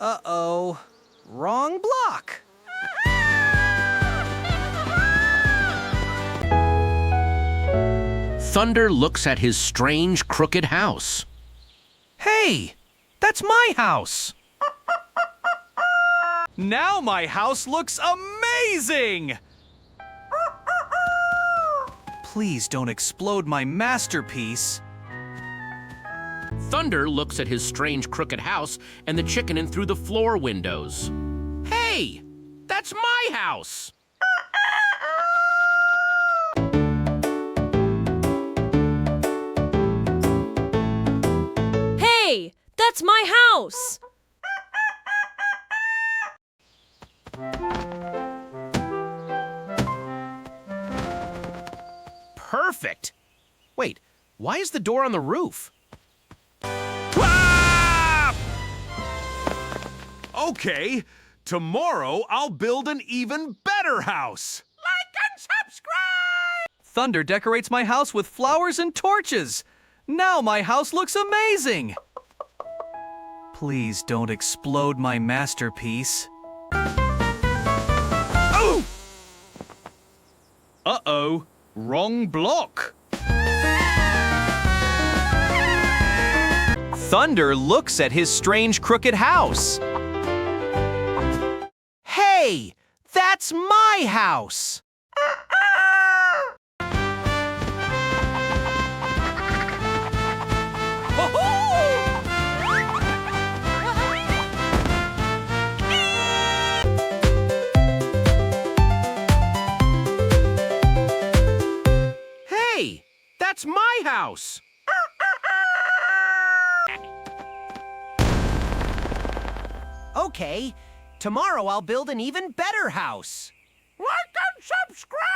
Uh-oh. Wrong block. Thunder looks at his strange, crooked house. Hey, that's my house. Now my house looks amazing! Please don't explode my masterpiece. Thunder looks at his strange, crooked house and the chicken in through the floor windows. Hey, that's my house! Hey, that's my house! Perfect! Wait, why is the door on the roof? Ah! Okay, tomorrow I'll build an even better house. Like and subscribe! Thunder decorates my house with flowers and torches. Now my house looks amazing. Please don't explode my masterpiece. Oh! Uh-oh, wrong block. Thunder looks at his strange crooked house. Hey, that's my house. Hey, that's my house! Okay, tomorrow I'll build an even better house. Like and subscribe!